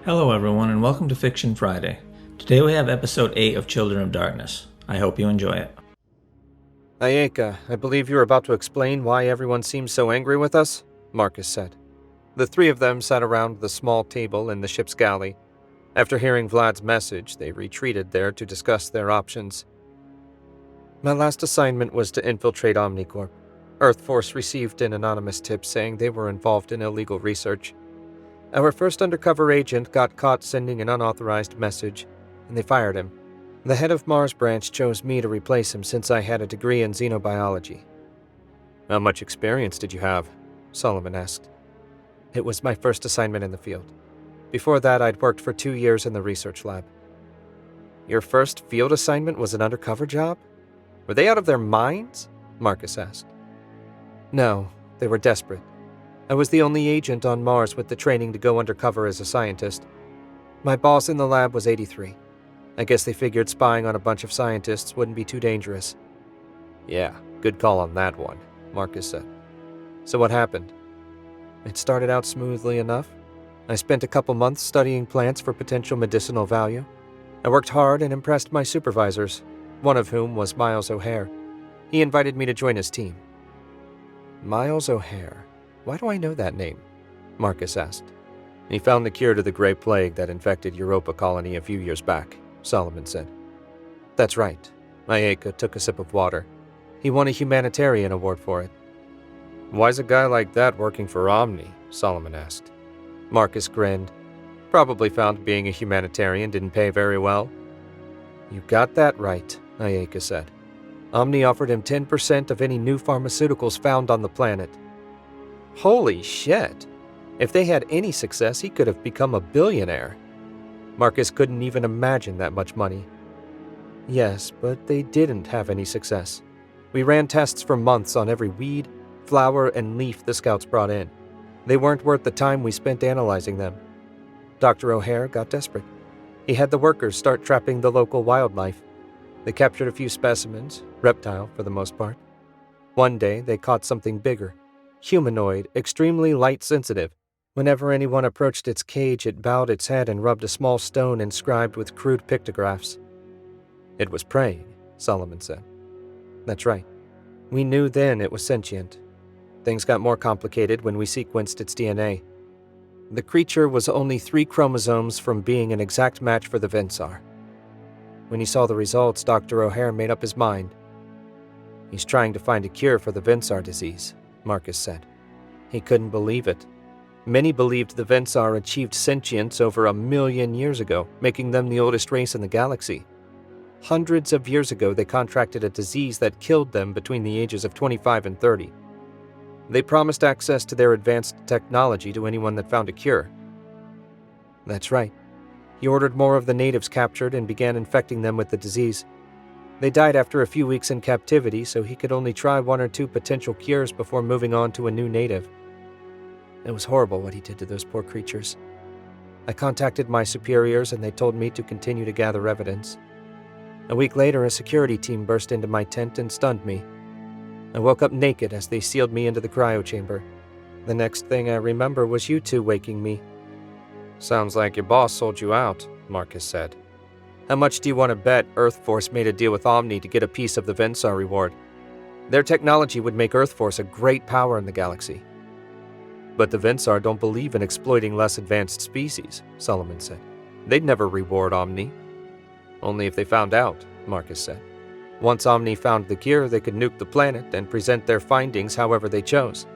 Hello everyone and welcome to Fiction Friday. Today we have episode 8 of Children of Darkness. I hope you enjoy it. Ayeka, I believe you were about to explain why everyone seems so angry with us, Marcus said. The three of them sat around the small table in the ship's galley. After hearing Vlad's message, they retreated there to discuss their options. My last assignment was to infiltrate Omnicorp. Earthforce received an anonymous tip saying they were involved in illegal research. Our first undercover agent got caught sending an unauthorized message, and they fired him. The head of Mars branch chose me to replace him since I had a degree in xenobiology. How much experience did you have? Solomon asked. It was my first assignment in the field. Before that, I'd worked for 2 years in the research lab. Your first field assignment was an undercover job? Were they out of their minds? Marcus asked. No, they were desperate. I was the only agent on Mars with the training to go undercover as a scientist. My boss in the lab was 83. I guess they figured spying on a bunch of scientists wouldn't be too dangerous. Yeah, good call on that one, Marcus said. So what happened? It started out smoothly enough. I spent a couple months studying plants for potential medicinal value. I worked hard and impressed my supervisors, one of whom was Miles O'Hare. He invited me to join his team. Miles O'Hare? Why do I know that name? Marcus asked. He found the cure to the Great Plague that infected Europa Colony a few years back, Solomon said. That's right. Ayeka took a sip of water. He won a humanitarian award for it. Why's a guy like that working for Omni? Solomon asked. Marcus grinned. Probably found being a humanitarian didn't pay very well. You got that right, Ayeka said. Omni offered him 10% of any new pharmaceuticals found on the planet. Holy shit! If they had any success, he could have become a billionaire. Marcus couldn't even imagine that much money. Yes, but they didn't have any success. We ran tests for months on every weed, flower, and leaf the scouts brought in. They weren't worth the time we spent analyzing them. Dr. O'Hare got desperate. He had the workers start trapping the local wildlife. They captured a few specimens, reptile for the most part. One day, they caught something bigger, humanoid, extremely light-sensitive. Whenever anyone approached its cage, it bowed its head and rubbed a small stone inscribed with crude pictographs. It was praying, Solomon said. That's right. We knew then it was sentient. Things got more complicated when we sequenced its DNA. The creature was only 3 chromosomes from being an exact match for the Vensar. When he saw the results, Dr. O'Hare made up his mind. He's trying to find a cure for the Vensar disease, Marcus said. He couldn't believe it. Many believed the Vensar achieved sentience over 1 million years ago, making them the oldest race in the galaxy. Hundreds of years ago, they contracted a disease that killed them between the ages of 25 and 30. They promised access to their advanced technology to anyone that found a cure. That's right. He ordered more of the natives captured and began infecting them with the disease. They died after a few weeks in captivity, so he could only try 1 or 2 potential cures before moving on to a new native. It was horrible what he did to those poor creatures. I contacted my superiors and they told me to continue to gather evidence. A week later, a security team burst into my tent and stunned me. I woke up naked as they sealed me into the cryo chamber. The next thing I remember was you two waking me. Sounds like your boss sold you out, Marcus said. How much do you want to bet Earthforce made a deal with Omni to get a piece of the Vensar reward? Their technology would make Earthforce a great power in the galaxy. But the Vensar don't believe in exploiting less advanced species, Solomon said. They'd never reward Omni. Only if they found out, Marcus said. Once Omni found the cure, they could nuke the planet and present their findings however they chose.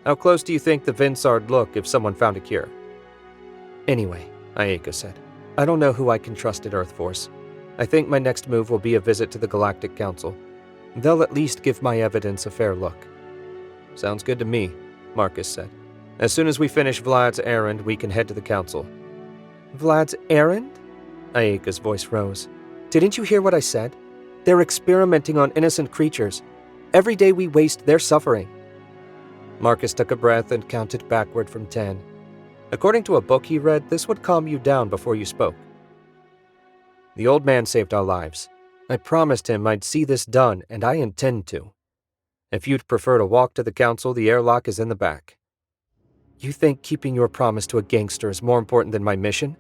How close do you think the Vensar'd look if someone found a cure? Anyway, Ayeka said, I don't know who I can trust at Earthforce. I think my next move will be a visit to the Galactic Council. They'll at least give my evidence a fair look. Sounds good to me, Marcus said. As soon as we finish Vlad's errand, we can head to the council. Vlad's errand? Ayeka's voice rose. Didn't you hear what I said? They're experimenting on innocent creatures. Every day we waste, they're suffering. Marcus took a breath and counted backward from 10. According to a book he read, this would calm you down before you spoke. The old man saved our lives. I promised him I'd see this done, and I intend to. If you'd prefer to walk to the council, the airlock is in the back. You think keeping your promise to a gangster is more important than my mission?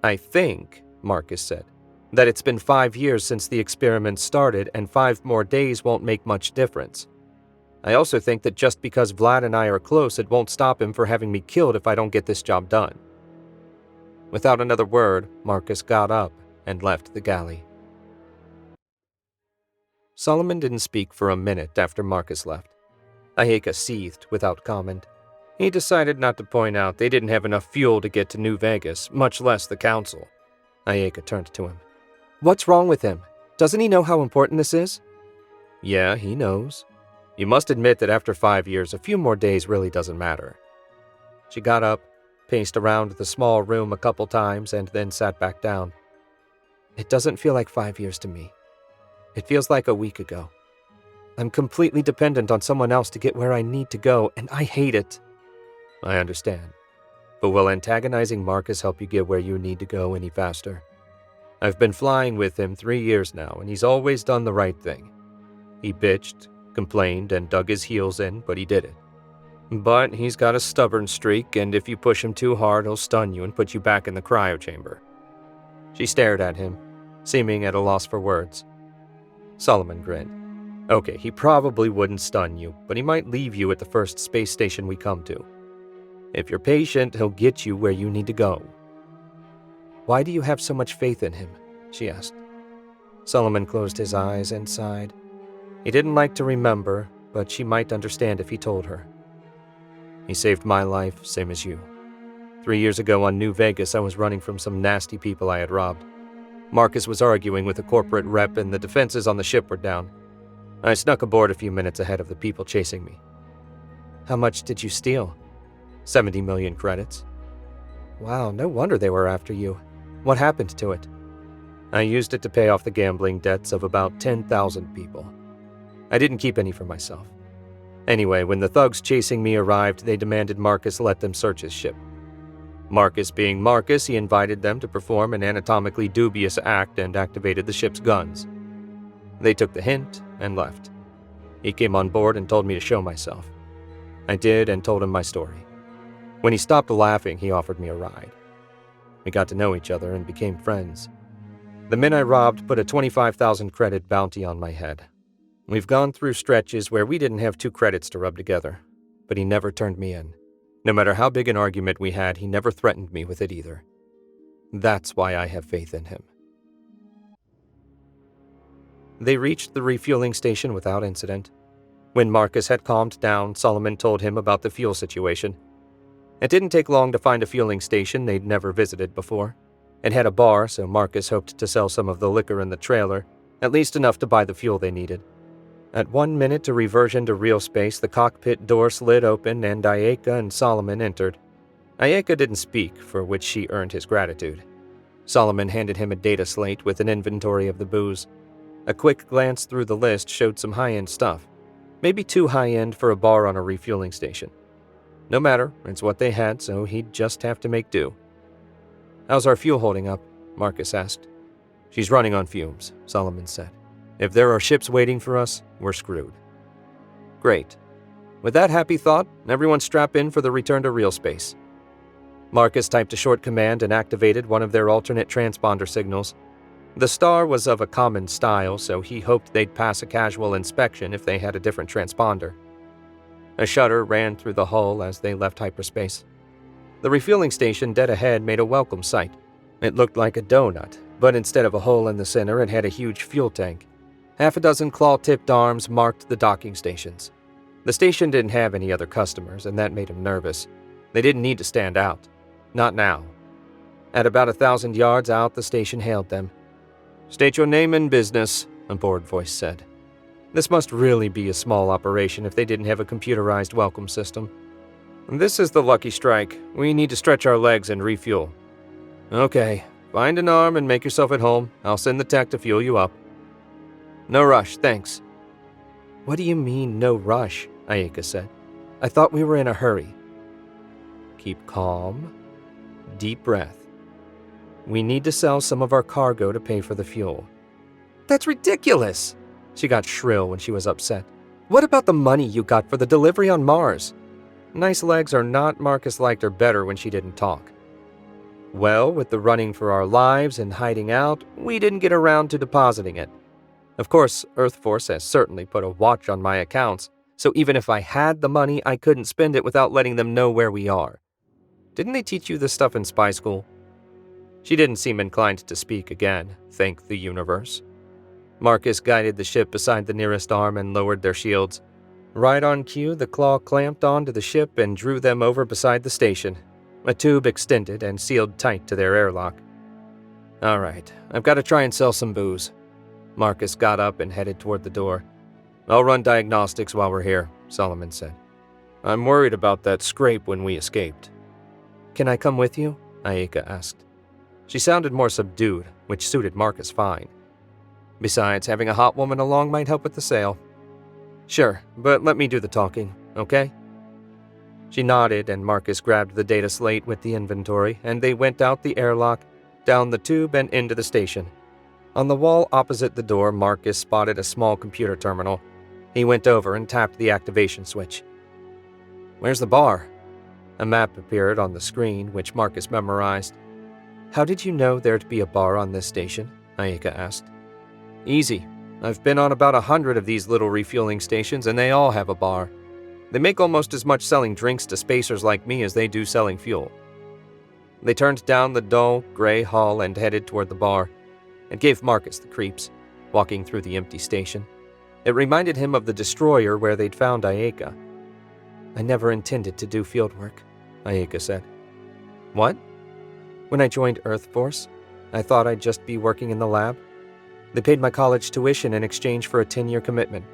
I think, Marcus said, that it's been 5 years since the experiment started and 5 more days won't make much difference. I also think that just because Vlad and I are close, it won't stop him from having me killed if I don't get this job done. Without another word, Marcus got up and left the galley. Solomon didn't speak for a minute after Marcus left. Ayeka seethed without comment. He decided not to point out they didn't have enough fuel to get to New Vegas, much less the council. Ayeka turned to him. What's wrong with him? Doesn't he know how important this is? Yeah, he knows. You must admit that after 5 years, a few more days really doesn't matter. She got up, paced around the small room a couple times, and then sat back down. It doesn't feel like 5 years to me. It feels like a week ago. I'm completely dependent on someone else to get where I need to go, and I hate it. I understand. But will antagonizing Marcus help you get where you need to go any faster? I've been flying with him 3 years now, and he's always done the right thing. He bitched, complained, and dug his heels in, but he did it. But he's got a stubborn streak, and if you push him too hard, he'll stun you and put you back in the cryo chamber. She stared at him, seeming at a loss for words. Solomon grinned. Okay, he probably wouldn't stun you, but he might leave you at the first space station we come to. If you're patient, he'll get you where you need to go. Why do you have so much faith in him? She asked. Solomon closed his eyes and sighed. He didn't like to remember, but she might understand if he told her. He saved my life, same as you. 3 years ago on New Vegas, I was running from some nasty people I had robbed. Marcus was arguing with a corporate rep and the defenses on the ship were down. I snuck aboard a few minutes ahead of the people chasing me. How much did you steal? 70 million credits. Wow, no wonder they were after you. What happened to it? I used it to pay off the gambling debts of about 10,000 people. I didn't keep any for myself. Anyway, when the thugs chasing me arrived, they demanded Marcus let them search his ship. Marcus being Marcus, he invited them to perform an anatomically dubious act and activated the ship's guns. They took the hint and left. He came on board and told me to show myself. I did and told him my story. When he stopped laughing, he offered me a ride. We got to know each other and became friends. The men I robbed put a 25,000 credit bounty on my head. We've gone through stretches where we didn't have 2 credits to rub together, but he never turned me in. No matter how big an argument we had, he never threatened me with it either. That's why I have faith in him. They reached the refueling station without incident. When Marcus had calmed down, Solomon told him about the fuel situation. It didn't take long to find a fueling station they'd never visited before. It had a bar, so Marcus hoped to sell some of the liquor in the trailer, at least enough to buy the fuel they needed. At 1 minute to reversion to real space, the cockpit door slid open and Ayeka and Solomon entered. Ayeka didn't speak, for which she earned his gratitude. Solomon handed him a data slate with an inventory of the booze. A quick glance through the list showed some high-end stuff. Maybe too high-end for a bar on a refueling station. No matter, it's what they had, so he'd just have to make do. How's our fuel holding up? Marcus asked. She's running on fumes, Solomon said. If there are ships waiting for us, we're screwed. Great. With that happy thought, everyone strap in for the return to real space. Marcus typed a short command and activated one of their alternate transponder signals. The star was of a common style, so he hoped they'd pass a casual inspection if they had a different transponder. A shudder ran through the hull as they left hyperspace. The refueling station dead ahead made a welcome sight. It looked like a donut, but instead of a hole in the center, it had a huge fuel tank. 6 claw-tipped arms marked the docking stations. The station didn't have any other customers, and that made him nervous. They didn't need to stand out. Not now. At about 1,000 yards out, the station hailed them. State your name and business, a bored voice said. This must really be a small operation if they didn't have a computerized welcome system. This is the Lucky Strike. We need to stretch our legs and refuel. Okay, find an arm and make yourself at home. I'll send the tech to fuel you up. No rush, thanks. What do you mean, no rush? Ayeka said. I thought we were in a hurry. Keep calm. Deep breath. We need to sell some of our cargo to pay for the fuel. That's ridiculous! She got shrill when she was upset. What about the money you got for the delivery on Mars? Nice legs or not, Marcus liked her better when she didn't talk. Well, with the running for our lives and hiding out, we didn't get around to depositing it. Of course, EarthForce has certainly put a watch on my accounts, so even if I had the money, I couldn't spend it without letting them know where we are. Didn't they teach you this stuff in spy school? She didn't seem inclined to speak again, thank the universe. Marcus guided the ship beside the nearest arm and lowered their shields. Right on cue, the claw clamped onto the ship and drew them over beside the station. A tube extended and sealed tight to their airlock. All right, I've got to try and sell some booze. Marcus got up and headed toward the door. I'll run diagnostics while we're here, Solomon said. I'm worried about that scrape when we escaped. Can I come with you? Ayeka asked. She sounded more subdued, which suited Marcus fine. Besides, having a hot woman along might help with the sale. Sure, but let me do the talking, okay? She nodded, and Marcus grabbed the data slate with the inventory, and they went out the airlock, down the tube, and into the station. On the wall opposite the door, Marcus spotted a small computer terminal. He went over and tapped the activation switch. Where's the bar? A map appeared on the screen, which Marcus memorized. How did you know there'd be a bar on this station? Ayeka asked. Easy. I've been on about 100 of these little refueling stations, and they all have a bar. They make almost as much selling drinks to spacers like me as they do selling fuel. They turned down the dull, gray hall and headed toward the bar. It gave Marcus the creeps, walking through the empty station. It reminded him of the destroyer where they'd found Ayeka. I never intended to do field work, Ayeka said. What? When I joined EarthForce, I thought I'd just be working in the lab. They paid my college tuition in exchange for a 10-year commitment.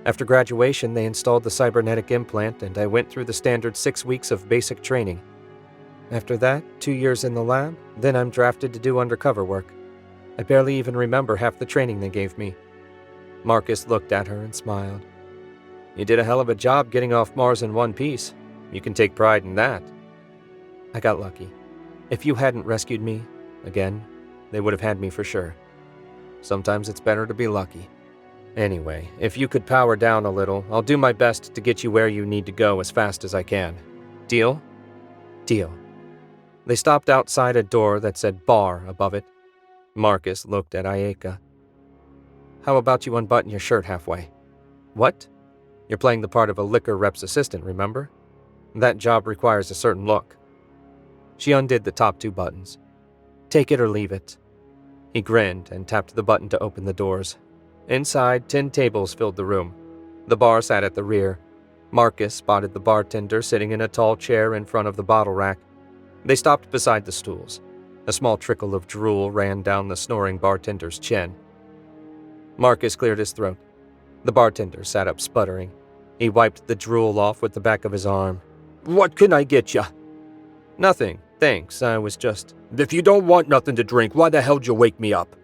After graduation, they installed the cybernetic implant, and I went through the standard 6 weeks of basic training. After that, 2 years in the lab, then I'm drafted to do undercover work. I barely even remember half the training they gave me. Marcus looked at her and smiled. You did a hell of a job getting off Mars in one piece. You can take pride in that. I got lucky. If you hadn't rescued me, again, they would have had me for sure. Sometimes it's better to be lucky. Anyway, if you could power down a little, I'll do my best to get you where you need to go as fast as I can. Deal? Deal. They stopped outside a door that said bar above it. Marcus looked at Ayeka. How about you unbutton your shirt halfway? What? You're playing the part of a liquor rep's assistant, remember? That job requires a certain look. She undid the top 2 buttons. Take it or leave it. He grinned and tapped the button to open the doors. Inside, 10 tables filled the room. The bar sat at the rear. Marcus spotted the bartender sitting in a tall chair in front of the bottle rack. They stopped beside the stools. A small trickle of drool ran down the snoring bartender's chin. Marcus cleared his throat. The bartender sat up sputtering. He wiped the drool off with the back of his arm. What can I get ya? Nothing, thanks. I was just... If you don't want nothing to drink, why the hell'd you wake me up?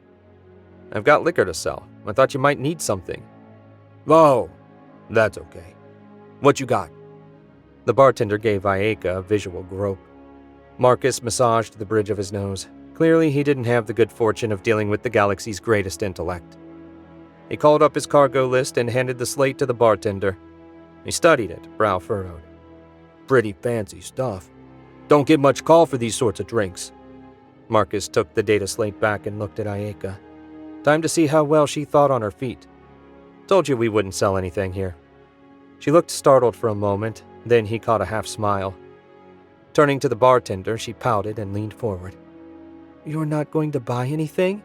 I've got liquor to sell. I thought you might need something. Oh, that's okay. What you got? The bartender gave Ayeka a visual grope. Marcus massaged the bridge of his nose. Clearly, he didn't have the good fortune of dealing with the galaxy's greatest intellect. He called up his cargo list and handed the slate to the bartender. He studied it, brow furrowed. Pretty fancy stuff. Don't get much call for these sorts of drinks. Marcus took the data slate back and looked at Ayeka. Time to see how well she thought on her feet. Told you we wouldn't sell anything here. She looked startled for a moment, then he caught a half smile. Turning to the bartender, she pouted and leaned forward. You're not going to buy anything?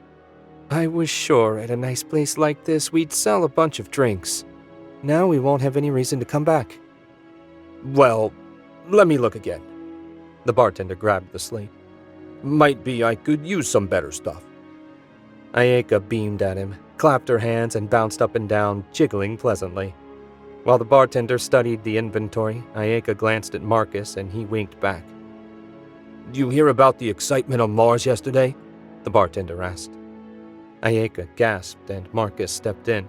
I was sure at a nice place like this we'd sell a bunch of drinks. Now we won't have any reason to come back. Well, let me look again. The bartender grabbed the slate. Might be I could use some better stuff. Ayeka beamed at him, clapped her hands, and bounced up and down, jiggling pleasantly. While the bartender studied the inventory, Ayeka glanced at Marcus and he winked back. "Did you hear about the excitement on Mars yesterday?" the bartender asked. Ayeka gasped and Marcus stepped in.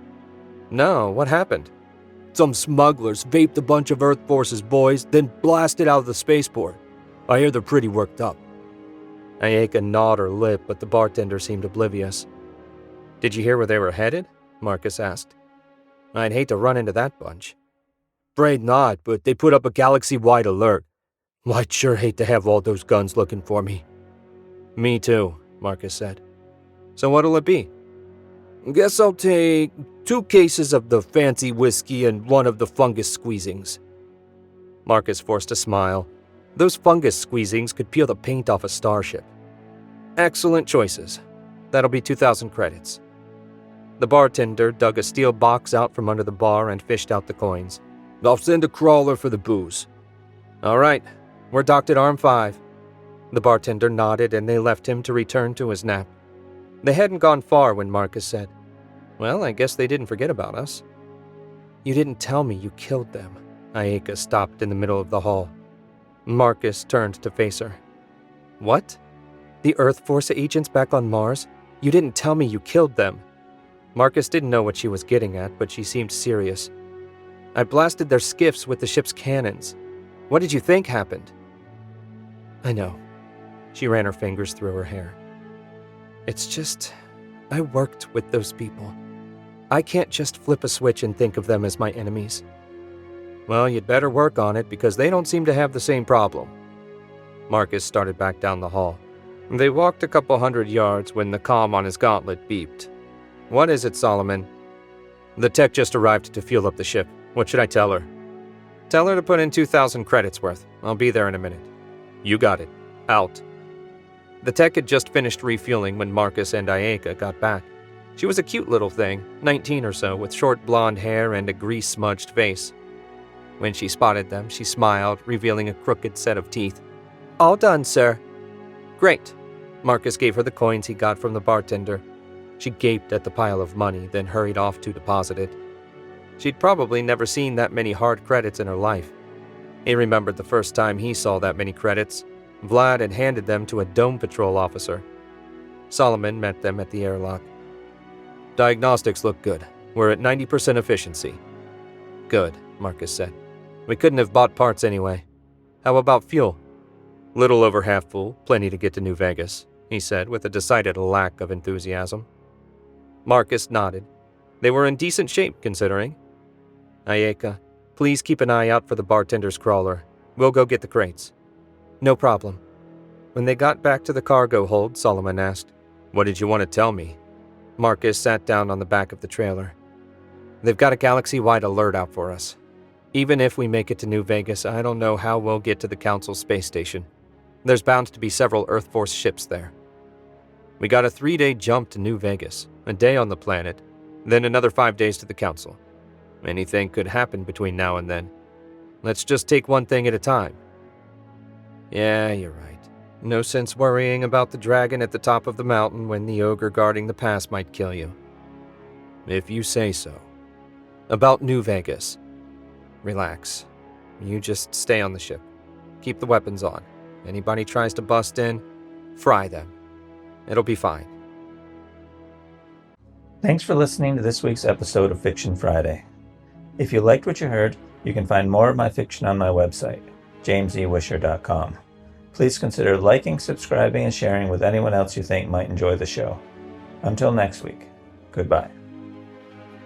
"No, what happened?" "Some smugglers vaped a bunch of EarthForce's boys, then blasted out of the spaceport. I hear they're pretty worked up." Ayeka gnawed her lip, but the bartender seemed oblivious. "Did you hear where they were headed?" Marcus asked. "I'd hate to run into that bunch." Afraid not, but they put up a galaxy-wide alert. Well, I'd sure hate to have all those guns looking for me. Me too, Marcus said. So what'll it be? Guess I'll take 2 cases of the fancy whiskey and 1 of the fungus squeezings. Marcus forced a smile. Those fungus squeezings could peel the paint off a starship. Excellent choices. That'll be 2,000 credits. The bartender dug a steel box out from under the bar and fished out the coins. I'll send a crawler for the booze. All right, we're docked at Arm 5. The bartender nodded and they left him to return to his nap. They hadn't gone far when Marcus said, "Well, I guess they didn't forget about us." "You didn't tell me you killed them." Ayeka stopped in the middle of the hall. Marcus turned to face her. "What? The Earth Force agents back on Mars? You didn't tell me you killed them." Marcus didn't know what she was getting at, but she seemed serious. "I blasted their skiffs with the ship's cannons. What did you think happened?" "I know." She ran her fingers through her hair. "It's just, I worked with those people. I can't just flip a switch and think of them as my enemies." "Well, you'd better work on it because they don't seem to have the same problem." Marcus started back down the hall. They walked a couple 100 yards when the comm on his gauntlet beeped. "What is it, Solomon?" "The tech just arrived to fuel up the ship. What should I tell her?" "Tell her to put in 2,000 credits worth. I'll be there in a minute." "You got it. Out." The tech had just finished refueling when Marcus and Ayeka got back. She was a cute little thing, 19 or so, with short blonde hair and a grease-smudged face. When she spotted them, she smiled, revealing a crooked set of teeth. "All done, sir." "Great." Marcus gave her the coins he got from the bartender. She gaped at the pile of money, then hurried off to deposit it. She'd probably never seen that many hard credits in her life. He remembered the first time he saw that many credits. Vlad had handed them to a Dome Patrol officer. Solomon met them at the airlock. "Diagnostics look good. We're at 90% efficiency." "Good," Marcus said. "We couldn't have bought parts anyway. How about fuel?" "Little over half full, plenty to get to New Vegas," he said with a decided lack of enthusiasm. Marcus nodded. They were in decent shape, considering. "Ayeka, please keep an eye out for the bartender's crawler. We'll go get the crates." "No problem." When they got back to the cargo hold, Solomon asked, "What did you want to tell me?" Marcus sat down on the back of the trailer. "They've got a galaxy-wide alert out for us. Even if we make it to New Vegas, I don't know how we'll get to the Council space station. There's bound to be several Earth Force ships there. We got a 3-day jump to New Vegas, a day on the planet, then another 5 days to the Council. Anything could happen between now and then. Let's just take one thing at a time." "Yeah, you're right. No sense worrying about the dragon at the top of the mountain when the ogre guarding the pass might kill you." "If you say so." "About New Vegas. Relax. You just stay on the ship. Keep the weapons on. Anybody tries to bust in, fry them. It'll be fine." Thanks for listening to this week's episode of Fiction Friday. If you liked what you heard, you can find more of my fiction on my website, jamesewisher.com. Please consider liking, subscribing, and sharing with anyone else you think might enjoy the show. Until next week, goodbye.